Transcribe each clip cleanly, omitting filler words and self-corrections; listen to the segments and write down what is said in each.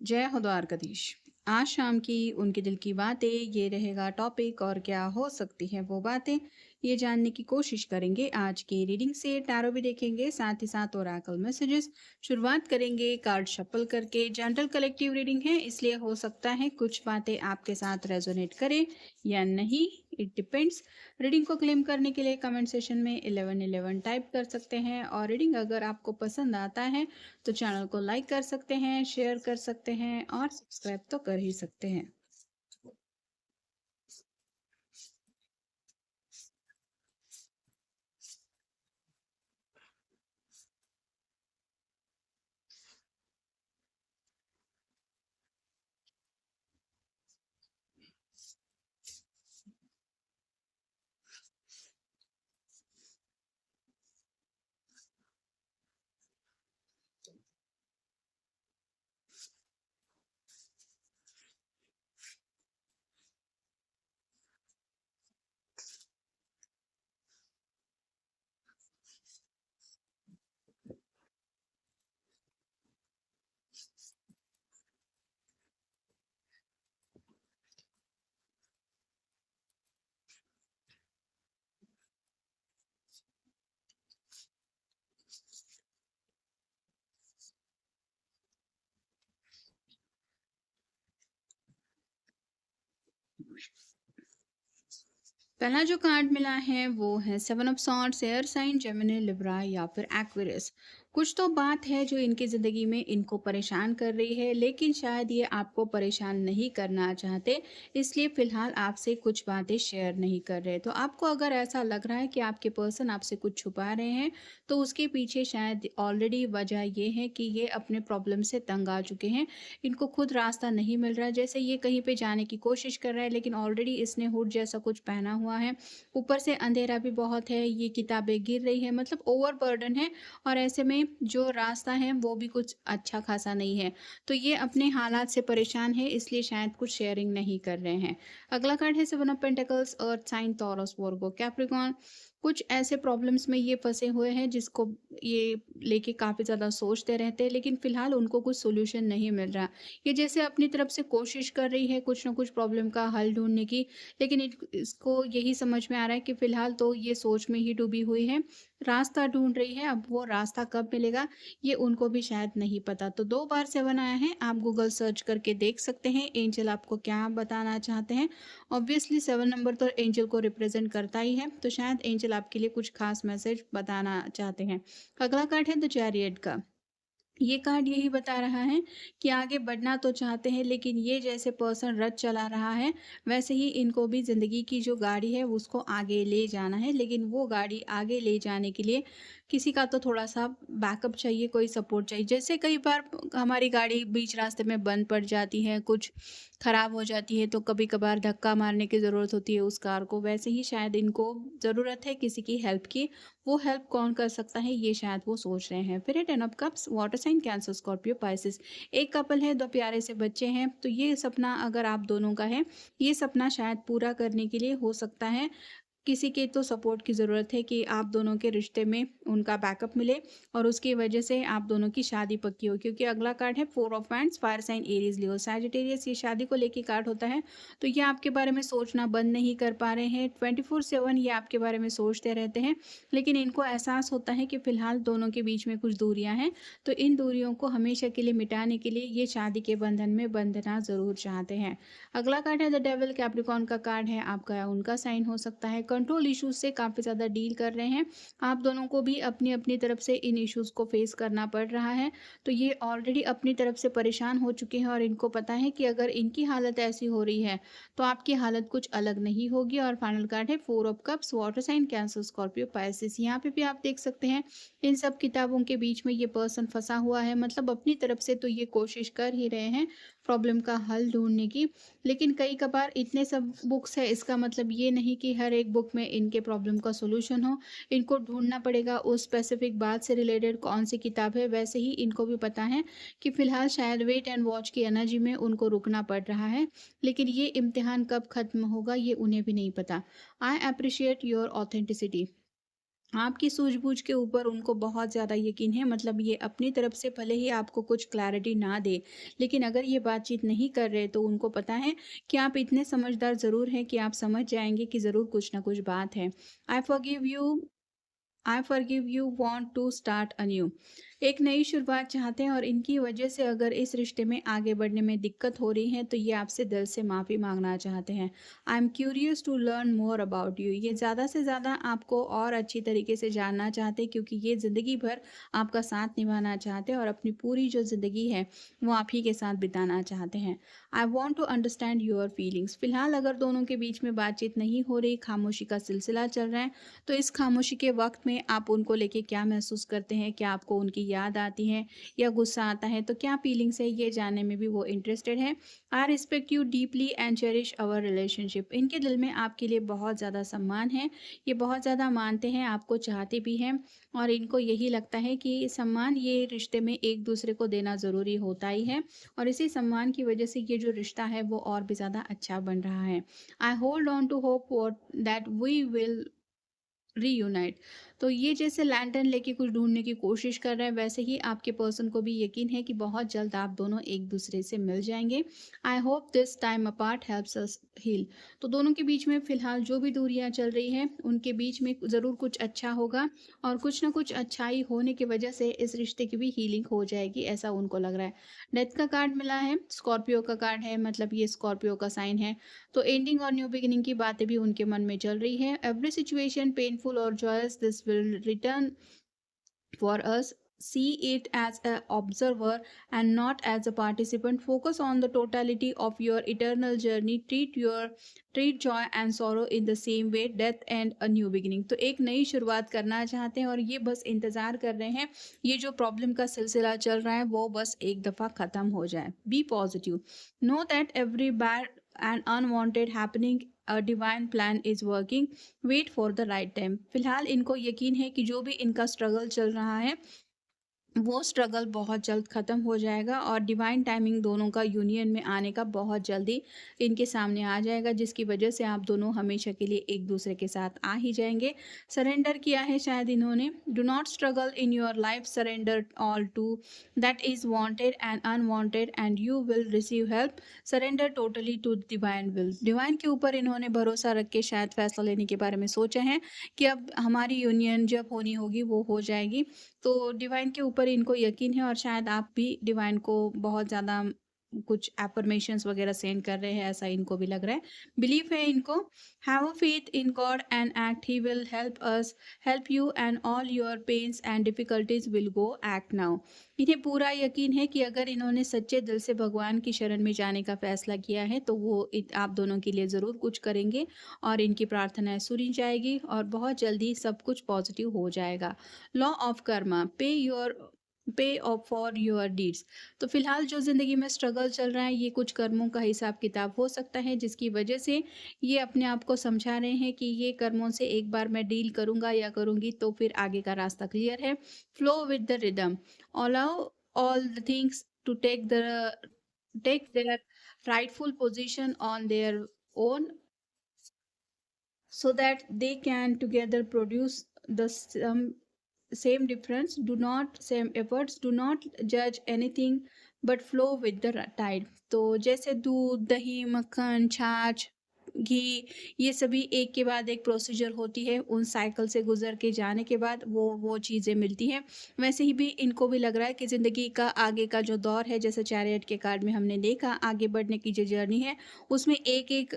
जय हो द्वारकाधीश। आज शाम की उनके दिल की बातें ये रहेगा टॉपिक और क्या हो सकती है वो बातें ये जानने की कोशिश करेंगे। आज की रीडिंग से टैरो भी देखेंगे, साथ ही साथ ओरेकल मैसेजेस। शुरुआत करेंगे कार्ड शफल करके। जनरल कलेक्टिव रीडिंग है, इसलिए हो सकता है कुछ बातें आपके साथ रेजोनेट करें या नहीं, इट डिपेंड्स। रीडिंग को क्लेम करने के लिए कमेंट सेशन में 1111 टाइप कर सकते हैं और रीडिंग अगर आपको पसंद आता है तो चैनल को लाइक कर सकते हैं, शेयर कर सकते हैं और सब्सक्राइब तो कर ही सकते हैं। पहला जो कार्ड मिला है वो है 7 of swords, air sign, Gemini, Libra या फिर एक्वेरियस। कुछ तो बात है जो इनकी ज़िंदगी में इनको परेशान कर रही है, लेकिन शायद ये आपको परेशान नहीं करना चाहते, इसलिए फ़िलहाल आपसे कुछ बातें शेयर नहीं कर रहे। तो आपको अगर ऐसा लग रहा है कि आपके पर्सन आपसे कुछ छुपा रहे हैं, तो उसके पीछे शायद ऑलरेडी वजह ये है कि ये अपने प्रॉब्लम से तंग आ चुके हैं। इनको खुद रास्ता नहीं मिल रहा है, जैसे ये कहीं पे जाने की कोशिश कर रहा है, लेकिन ऑलरेडी इसने हुड जैसा कुछ पहना हुआ है। ऊपर से अंधेरा भी बहुत है, ये किताबें गिर रही है, मतलब ओवरबर्डन है और ऐसे में जो रास्ता है वो भी कुछ अच्छा खासा नहीं है। तो ये अपने हालात से परेशान है, इसलिए शायद कुछ शेयरिंग नहीं कर रहे हैं। अगला कार्ड है 7 of pentacles, earth sign, Taurus, Virgo, Capricorn. कुछ ऐसे प्रॉब्लम्स में ये फंसे हुए हैं जिसको ये लेके काफ़ी ज़्यादा सोचते रहते हैं, लेकिन फ़िलहाल उनको कुछ सॉल्यूशन नहीं मिल रहा। ये जैसे अपनी तरफ से कोशिश कर रही है कुछ ना कुछ प्रॉब्लम का हल ढूँढने की, लेकिन इसको यही समझ में आ रहा है कि फ़िलहाल तो ये सोच में ही डूबी हुई है। रास्ता ढूँढ रही है, अब वो रास्ता कब मिलेगा ये उनको भी शायद नहीं पता। तो 2 बार 7 आया है, आप गूगल सर्च करके देख सकते हैं एंजल आपको क्या बताना चाहते हैं। ऑब्वियसली 7 नंबर तो एंजल को रिप्रेज़ेंट करता ही है, तो शायद एंजल आपके लिए कुछ ख़ास मैसेज बताना चाहते हैं। अगला कार्ड है द चैरियट का। ये कार्ड यही बता रहा है कि आगे बढ़ना तो चाहते हैं, लेकिन ये जैसे पर्सन रथ चला रहा है, वैसे ही इनको भी ज़िंदगी की जो गाड़ी है उसको आगे ले जाना है, लेकिन वो गाड़ी आगे ले जाने के लिए किसी का तो थोड़ा-सा बैकअप चाहिए, कोई सपोर्ट चाहिए। जैसे कई बार हमारी गाड़ी बीच रास्ते में बंद पड़ जाती है, कुछ ख़राब हो जाती है, तो कभी-कभार धक्का मारने की ज़रूरत होती है उस कार को, वैसे ही शायद इनको ज़रूरत है किसी की हेल्प की। वो हेल्प कौन कर सकता है ये शायद वो सोच रहे हैं। फिर है 10 of cups, water sign, Cancer, Scorpio, Pisces. एक कपल है, 2 प्यारे से बच्चे हैं, तो ये सपना अगर आप दोनों का है, ये सपना शायद पूरा करने के लिए हो सकता है किसी के तो सपोर्ट की ज़रूरत है कि आप दोनों के रिश्ते में उनका बैकअप मिले और उसकी वजह से आप दोनों की शादी पक्की हो, क्योंकि अगला कार्ड है 4 of wands, fire sign, Aries, Leo, Sagittarius. ये शादी को लेके कार्ड होता है, तो ये आपके बारे में सोचना बंद नहीं कर पा रहे हैं। 24/7 ये आपके बारे में सोचते रहते हैं, लेकिन इनको एहसास होता है कि फ़िलहाल दोनों के बीच में कुछ दूरियां हैं, तो इन दूरियों को हमेशा के लिए मिटाने के लिए ये शादी के बंधन में बंधना ज़रूर चाहते हैं। अगला कार्ड है द डेविल, कैप्रिकॉर्न का कार्ड है, आपका या उनका साइन हो सकता है। कंट्रोल इश्यूज से काफ़ी ज़्यादा डील कर रहे हैं, आप दोनों को भी अपनी अपनी तरफ से इन इश्यूज़ को फेस करना पड़ रहा है। तो ये ऑलरेडी अपनी तरफ से परेशान हो चुके हैं और इनको पता है कि अगर इनकी हालत ऐसी हो रही है तो आपकी हालत कुछ अलग नहीं होगी। और फाइनल कार्ड है 4 of cups, water sign, Cancer, Scorpio, Pisces. यहाँ पे भी आप देख सकते हैं इन सब किताबों के बीच में ये पर्सन फंसा हुआ है, मतलब अपनी तरफ से तो ये कोशिश कर ही रहे हैं प्रॉब्लम का हल ढूंढने की, लेकिन कई कभार इतने सब बुक्स है, इसका मतलब ये नहीं कि हर एक बुक में इनके प्रॉब्लम का सॉल्यूशन हो। इनको ढूंढना पड़ेगा उस स्पेसिफिक बात से रिलेटेड कौन सी किताब है। वैसे ही इनको भी पता है कि फ़िलहाल शायद वेट एंड वॉच की एनर्जी में उनको रुकना पड़ रहा है, लेकिन ये इम्तिहान कब ख़त्म होगा ये उन्हें भी नहीं पता। I appreciate your authenticity. आपकी सूझबूझ के ऊपर उनको बहुत ज़्यादा यकीन है, मतलब ये अपनी तरफ से भले ही आपको कुछ क्लैरिटी ना दे, लेकिन अगर ये बातचीत नहीं कर रहे तो उनको पता है कि आप इतने समझदार ज़रूर हैं कि आप समझ जाएँगे कि ज़रूर कुछ ना कुछ बात है। I forgive you want to start anew. एक नई शुरुआत चाहते हैं और इनकी वजह से अगर इस रिश्ते में आगे बढ़ने में दिक्कत हो रही है तो ये आपसे दिल से माफ़ी मांगना चाहते हैं। I am curious to learn more about you. ये ज़्यादा से ज़्यादा आपको और अच्छी तरीके से जानना चाहते हैं, क्योंकि ये ज़िंदगी भर आपका साथ निभाना चाहते हैं और अपनी पूरी जो ज़िंदगी है वो आप ही के साथ बिताना चाहते हैं। I want to understand your feelings. फिलहाल अगर दोनों के बीच में बातचीत नहीं हो रही, खामोशी का सिलसिला चल रहा है, तो इस खामोशी के वक़्त में आप उनको लेके क्या महसूस करते हैं? क्या आपको उनकी याद आती है या गुस्सा आता है? तो क्या फीलिंग्स है, ये जानने में भी वो इंटरेस्टेड है। I respect you deeply and cherish our relationship. इनके दिल में आपके लिए बहुत ज़्यादा सम्मान है। ये बहुत ज़्यादा मानते हैं, आपको चाहते भी हैं और इनको यही लगता है कि सम्मान ये रिश्ते में एक-दूसरे को देना ज़रूरी होता ही है और इसी सम्मान की वज़ह से ये जो रिश्ता है वो और भी ज़्यादा अच्छा बन रहा है। I hold on to hope what that we will reunite. तो ये जैसे लैंटर्न लेके कुछ ढूँढने की कोशिश कर रहे हैं, वैसे ही आपके पर्सन को भी यकीन है कि बहुत जल्द आप दोनों एक-दूसरे से मिल जाएँगे। I hope this time apart helps us heal. तो दोनों के बीच में फ़िलहाल जो भी दूरियाँ चल रही हैं, उनके बीच में ज़रूर कुछ अच्छा होगा और कुछ ना कुछ अच्छाई होने की वजह से इस रिश्ते की भी हीलिंग हो जाएगी, ऐसा उनको लग रहा है। डेथ का कार्ड मिला है, स्कॉर्पियो का कार्ड है, मतलब ये स्कॉर्पियो का साइन है। तो एंडिंग और न्यू बिगिनिंग की बातें भी उनके मन में चल रही है। एवरी सिचुएशन पेनफुल और joyous this will return for us. See it as an observer and not as a participant. Focus on the totality of your eternal journey. Treat joy and sorrow in the same way. Death and a new beginning. तो एक नई शुरुआत करना चाहते हैं और ये बस इंतज़ार कर रहे हैं, ये जो प्रॉब्लम का सिलसिला चल रहा है वो बस एक दफ़ा ख़त्म हो जाए। Be positive. Know that every bad and unwanted happening a divine plan is working. Wait for the right time. फिलहाल इनको यकीन है कि जो भी इनका स्ट्रगल चल रहा है वो स्ट्रगल बहुत जल्द ख़त्म हो जाएगा और डिवाइन टाइमिंग दोनों का यूनियन में आने का बहुत जल्दी इनके सामने आ जाएगा, जिसकी वजह से आप दोनों हमेशा के लिए एक दूसरे के साथ आ ही जाएंगे। सरेंडर किया है शायद इन्होंने। Do not struggle in your life, surrender all to that is wanted and unwanted and you will receive help. Surrender totally to divine will. Divine के ऊपर इन्होंने भरोसा रख के शायद फैसला लेने के बारे में सोचा है कि अब हमारी यूनियन जब होनी होगी वो हो जाएगी। तो डिवाइन के ऊपर इनको यकीन है और शायद आप भी डिवाइन को बहुत ज़्यादा कुछ अफ़र्मेशंस वगैरह सेंड कर रहे हैं, ऐसा इनको भी लग रहा है। बिलीव है इनको। Have a faith in God and act, he will help us, help you and all your pains and difficulties will go, act now. इन्हें पूरा यकीन है कि अगर इन्होंने सच्चे दिल से भगवान की शरण में जाने का फ़ैसला किया है तो वो आप दोनों के लिए ज़रूर कुछ करेंगे और इनकी प्रार्थनाएँ सुनी जाएगी और बहुत जल्दी सब कुछ पॉज़िटिव हो जाएगा। लॉ ऑफ कर्मा, पे ऑफ फॉर योर डीड्स। तो फिलहाल जो ज़िंदगी में स्ट्रगल चल रहा है ये कुछ कर्मों का हिसाब किताब हो सकता है, जिसकी वजह से ये अपने आप को समझा रहे हैं कि ये कर्मों से एक बार मैं डील करूंगा या करूंगी तो फिर आगे का रास्ता क्लियर है। Flow with the rhythm. Allow all the things to take their rightful position on their own so that they can together produce the same difference. Do not same efforts, do not judge anything but flow with the tide. तो जैसे दूध, दही, मक्खन, छाछ, घी, ये सभी एक के बाद एक प्रोसीजर होती है, उन साइकिल से गुजर के जाने के बाद वो चीज़ें मिलती हैं। वैसे ही भी इनको भी लग रहा है कि ज़िंदगी का आगे का जो दौर है, जैसे चैरियट के कार्ड में हमने देखा, आगे बढ़ने की जो जर्नी है उसमें एक एक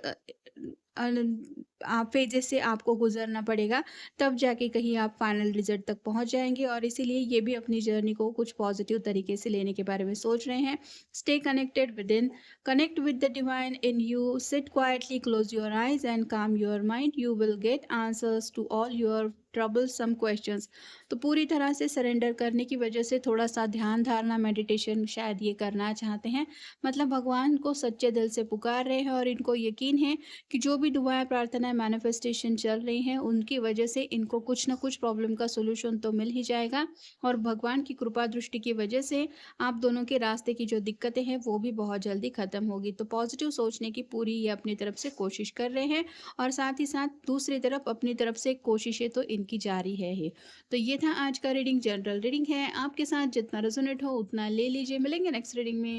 पेजेस से आपको गुजरना पड़ेगा, तब जाके कहीं आप फाइनल रिजल्ट तक पहुंच जाएंगे और इसीलिए ये भी अपनी जर्नी को कुछ पॉजिटिव तरीके से लेने के बारे में सोच रहे हैं। Stay connected within, connect with the divine in you, sit quietly, close your eyes and calm your mind, you will get answers to all your troublesome questions. तो पूरी तरह से सरेंडर करने की वजह से थोड़ा सा ध्यान धारणा मेडिटेशन शायद ये करना चाहते हैं, मतलब भगवान को सच्चे दिल से पुकार रहे हैं और इनको यकीन है कि जो भी दुआएं प्रार्थनाएं मैनिफेस्टेशन चल रही हैं उनकी वजह से इनको कुछ ना कुछ प्रॉब्लम का सोल्यूशन तो मिल ही जाएगा और भगवान की कृपा दृष्टि की वजह से आप दोनों के रास्ते की जो दिक्कतें हैं वो भी बहुत जल्दी खत्म होगी। तो पॉजिटिव सोचने की पूरी ये अपनी तरफ से कोशिश कर रहे हैं और साथ ही साथ दूसरी तरफ अपनी तरफ से कोशिशें तो इनकी जारी है ही। तो ये था आज का रीडिंग, जनरल रीडिंग है, आपके साथ जितना रेज़ोनेट हो उतना ले लीजिए। मिलेंगे नेक्स्ट रीडिंग में।